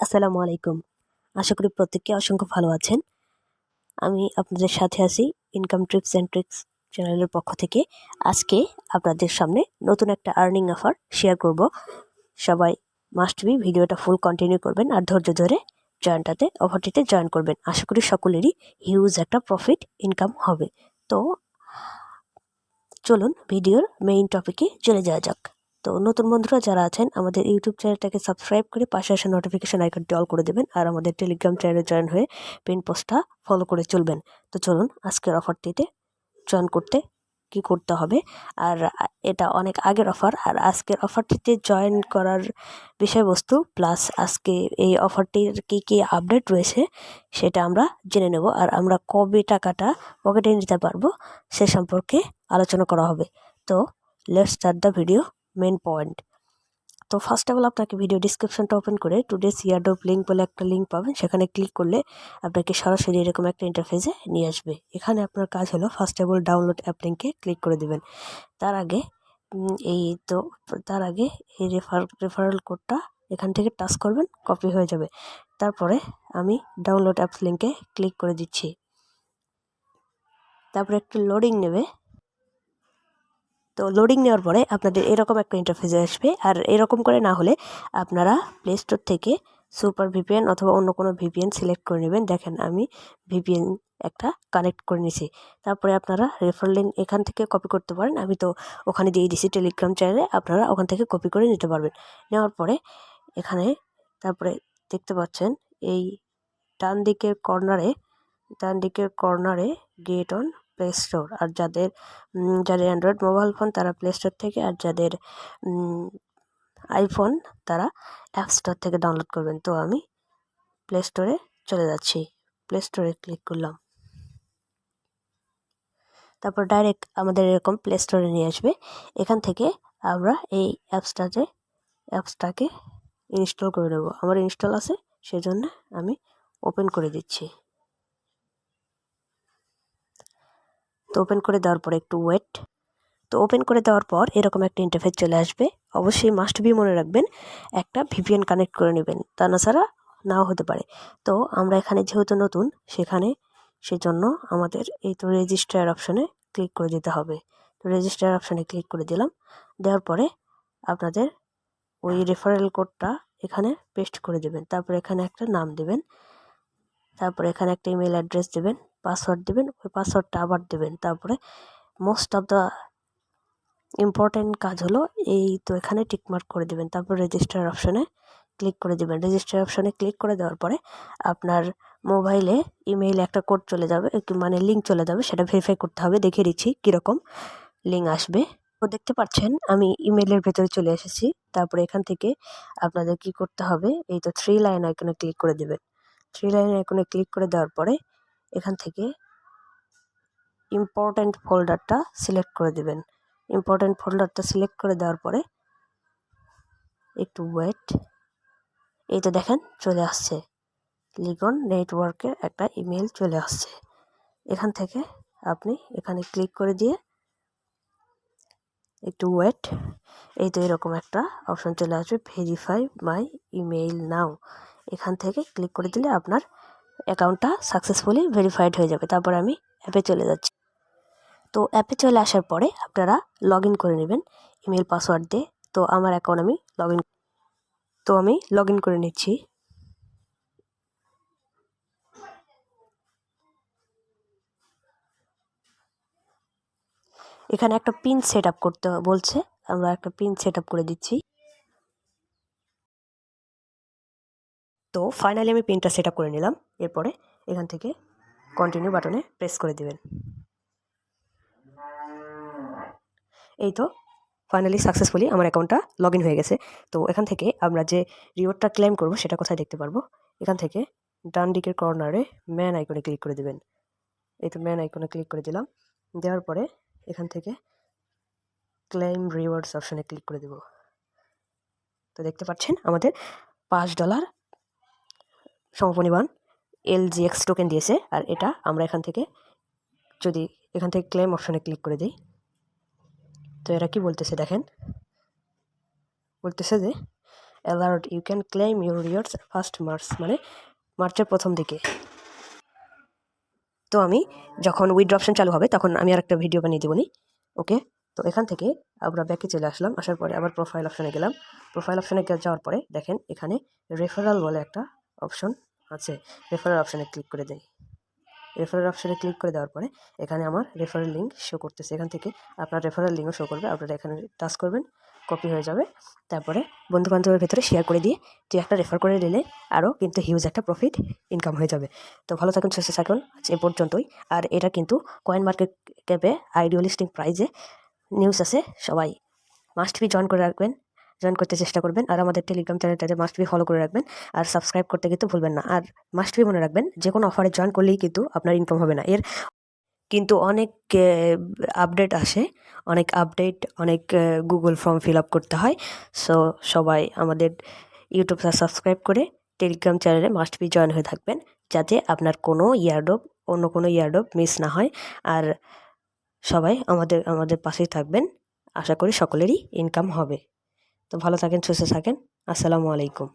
আসসালামু আলাইকুম। আশা করি প্রত্যেকে অসংখ্য ভালো আছেন। আমি আপনাদের সাথে আছি ইনকাম টিপস অ্যান্ড ট্রিক্স চ্যানেলের পক্ষ থেকে। আজকে আপনাদের সামনে নতুন একটা আর্নিং অফার শেয়ার করব। সবাই মাস্ট বি ভিডিওটা ফুল কন্টিনিউ করবেন আর ধৈর্য ধরে অফারটিতে জয়েন করবেন। আশা করি সকলেরই হিউজ একটা প্রফিট ইনকাম হবে। তো চলুন ভিডিওর মেইন টপিকে চলে যাওয়া যাক। তো নতুন বন্ধুরা যারা আছেন আমাদের ইউটিউব চ্যানেলটাকে সাবস্ক্রাইব করে পাশে আসা নোটিফিকেশন আইকনটি অল করে দেবেন আর আমাদের টেলিগ্রাম চ্যানেলে জয়েন হয়ে পিন পোস্টটা ফলো করে চলবেন। তো চলুন আজকের অফারটিতে জয়েন করতে কি করতে হবে। আর এটা অনেক আগের অফার, আর আজকের অফারটিতে জয়েন করার বিষয়বস্তু প্লাস আজকে এই অফারটির কি কি আপডেট রয়েছে সেটা আমরা জেনে নেব। আর আমরা কবে টাকাটা পকেটে নিতে পারবো সে সম্পর্কে আলোচনা করা হবে। তো let's start the video main point. তো ফার্স্ট অফ অল আপনাকে ভিডিও ডিসক্রিপশনটা ওপেন করে টুডেস ইয়ারড্রপ লিঙ্ক বলে একটা লিঙ্ক পাবেন, সেখানে ক্লিক করলে আপনাকে সরাসরি এরকম একটা ইন্টারফেসে নিয়ে আসবে। এখানে আপনার কাজ হলো first of all download app লিঙ্কে ক্লিক করে দেবেন। তার আগে এই তো তার আগে এই রেফারেল কোডটা এখান থেকে টাচ করবেন, কপি হয়ে যাবে। তারপরে আমি ডাউনলোড অ্যাপস লিঙ্কে ক্লিক করে দিচ্ছি। তারপরে একটু লোডিং নেবে। তো লোডিং নেওয়ার পরে আপনাদের এরকম একটা ইন্টারফেসে আসবে। আর এরকম করে না হলে আপনারা প্লে স্টোর থেকে সুপার ভিপিএন অথবা অন্য কোনো ভিপিএন সিলেক্ট করে নেবেন। দেখেন আমি ভিপিএন একটা কানেক্ট করে নিছি। তারপরে আপনারা রেফারেল লিঙ্ক এখান থেকে কপি করতে পারেন, আমি তো ওখানে দিয়ে দিছি টেলিগ্রাম চ্যানেলে, আপনারা ওখান থেকে কপি করে নিতে পারবেন। নেওয়ার পরে এখানে তারপরে দেখতে পাচ্ছেন এই ডান দিকের কর্নারে গেট অন প্লে স্টোর। আর যাদের অ্যান্ড্রয়েড মোবাইল ফোন তারা প্লে স্টোর থেকে, আর যাদের আইফোন তারা অ্যাপ স্টোর থেকে ডাউনলোড করবেন। তো আমি প্লে স্টোরে চলে যাচ্ছি, প্লে স্টোরে ক্লিক করলাম। তারপর ডাইরেক্ট আমাদের এরকম প্লে স্টোরে নিয়ে আসবে। এখান থেকে আমরা এই অ্যাপসটাকে ইনস্টল করে নেব। আমার ইনস্টল আছে সেজন্য আমি ওপেন করে দিচ্ছি। তো ওপেন করে দেওয়ার পর একটু ওয়েট। তো ওপেন করে দেওয়ার পর এরকম একটা ইন্টারফেস চলে আসবে। অবশ্যই মাস্ট বি মনে রাখবেন একটা ভিপিএন কানেক্ট করে নেবেন, তা না ছাড়া নাও হতে পারে। তো আমরা এখানে যেহেতু নতুন সেজন্য আমাদের এই তো রেজিস্টার অপশানে ক্লিক করে দিতে হবে। তো রেজিস্টার অপশানে ক্লিক করে দিলাম। দেওয়ার পরে আপনাদের ওই রেফারেল কোডটা এখানে পেস্ট করে দেবেন। তারপরে এখানে একটা নাম দেবেন, তারপরে এখানে একটা ইমেল অ্যাড্রেস দেবেন, পাসওয়ার্ড দেবেন, ওই পাসওয়ার্ডটা আবার দেবেন। তারপরে মোস্ট অফ দ্য ইম্পর্টেন্ট কাজ হলো এই তো এখানে টিকমার্ক করে দেবেন। তারপর রেজিস্টার অপশানে ক্লিক করে দেবেন। রেজিস্টার অপশানে ক্লিক করে দেওয়ার পরে আপনার মোবাইলে ইমেইলে একটা কোড চলে যাবে, মানে লিঙ্ক চলে যাবে, সেটা ভেরিফাই করতে হবে। দেখিয়ে দিচ্ছি কীরকম লিঙ্ক আসবে। তো দেখতে পাচ্ছেন আমি ইমেইলের ভেতরে চলে এসেছি। তারপরে এখান থেকে আপনাদের কি করতে হবে, এই তো 3 লাইন আইকনে ক্লিক করে দেবেন। 3 লাইন আইকনে ক্লিক করে দেওয়ার পরে এখান থেকে ইম্পর্ট্যান্ট ফোল্ডারটা সিলেক্ট করে দেবেন। ইম্পর্ট্যান্ট ফোল্ডারটা সিলেক্ট করে দেওয়ার পরে একটু ওয়েট। এই তো দেখেন চলে আসছে, লিগন নেটওয়ার্কের একটা ইমেল চলে আসছে। এখান থেকে আপনি এখানে ক্লিক করে দিয়ে একটু ওয়েট। এই তো এরকম একটা অপশন চলে আসবে, ভেরিফাই মাই ইমেইল নাও। এখান থেকে ক্লিক করে দিলে আপনার অ্যাকাউন্টটা সাকসেসফুলি ভেরিফাইড হয়ে যাবে। তারপর আমি অ্যাপে চলে যাচ্ছি। তো অ্যাপে চলে আসার পরে আপনারা লগ ইন করে নেবেন ইমেল পাসওয়ার্ড দিয়ে। তো আমার অ্যাকাউন্ট আমি লগ ইন করে নিচ্ছি। এখানে একটা পিন সেট আপ করতে বলছে, আমরা একটা পিন সেট আপ করে দিচ্ছি। তো ফাইনালি আমি পিনটা সেট আপ করে নিলাম। এরপরে এখান থেকে কন্টিনিউ বাটনে প্রেস করে দেবেন। এই তো ফাইনালি সাকসেসফুলি আমার অ্যাকাউন্টটা লগ ইন হয়ে গেছে। তো এখান থেকে আমরা যে রিওয়ার্ডটা ক্লেম করব সেটা কোথায় দেখতে পারবো, এখান থেকে ডান দিকের কর্নারে ম্যান আইকনে ক্লিক করে দেবেন। এই তো ম্যান আইকনে ক্লিক করে দিলাম। দেওয়ার পরে এখান থেকে ক্লেম রিওয়ার্ডস অপশানে ক্লিক করে দেব। তো দেখতে পাচ্ছেন আমাদের $5 সমপরিমাণ LGX টোকেন দিয়েছে। আর এটা আমরা এখান থেকে ক্লেম অপশানে ক্লিক করে দিই, তো এরা কি বলতেছে দেখেন, বলতেছে যে alert you can claim your rewards first March, মানে মার্চের প্রথম দিকে। তো আমি যখন উইথড্র অপশন চালু হবে তখন আমি আর একটা ভিডিও বানিয়ে দেবনি। ওকে, তো এখান থেকে আমরা ব্যাকে চলে আসলাম। আসার পরে আবার প্রোফাইল অপশানে গেলাম। প্রোফাইল অপশানে যাওয়ার পরে দেখেন এখানে রেফারাল বলে একটা অপশন আছে। রেফারাল অপশানে ক্লিক করে দেয়। রেফারেল অপশানে ক্লিক করে দেওয়ার পরে এখানে আমার রেফারেল লিঙ্ক শো করতেছে। এখান থেকে আপনার রেফারেল লিঙ্কও শো করবে। আপনারা এখানে টাচ করবেন, কপি হয়ে যাবে। তারপরে বন্ধুবান্ধবের ভেতরে শেয়ার করে দিয়ে তুই একটা রেফার করে নিলে আরও কিন্তু হিউজ একটা প্রফিট ইনকাম হয়ে যাবে। তো ভালো থাকুন, সুস্থ থাকুন, আজ এ পর্যন্তই। আর এটা কিন্তু কয়েন মার্কেট ক্যাপে আইডিয়াল লিস্টিং প্রাইজে নিউজ আছে, সবাই মাস্ট বি জয়েন করতে চেষ্টা করবেন। আর আমাদের টেলিগ্রাম চ্যানেলটাতে মাস্ট বি ফলো করে রাখবেন। আর সাবস্ক্রাইব করতে কিন্তু ভুলবেন না। আর মাস্ট বি মনে রাখবেন, যে কোনো অফারে জয়েন করলেই কিন্তু আপনার ইনকাম হবে না। এর কিন্তু অনেক আপডেট আসে, অনেক গুগল ফর্ম ফিল আপ করতে হয়। সো সবাই আমাদের ইউটিউবটা সাবস্ক্রাইব করে টেলিগ্রাম চ্যানেলে মাস্ট বি জয়েন হয়ে থাকবেন, যাতে আপনার অন্য কোনো ইয়ারড্রপ মিস না হয়। আর সবাই আমাদের পাশেই থাকবেন। আশা করি সকলেরই ইনকাম হবে। তো ভালো থাকেন, সুস্থ থাকেন। আসসালামু আলাইকুম।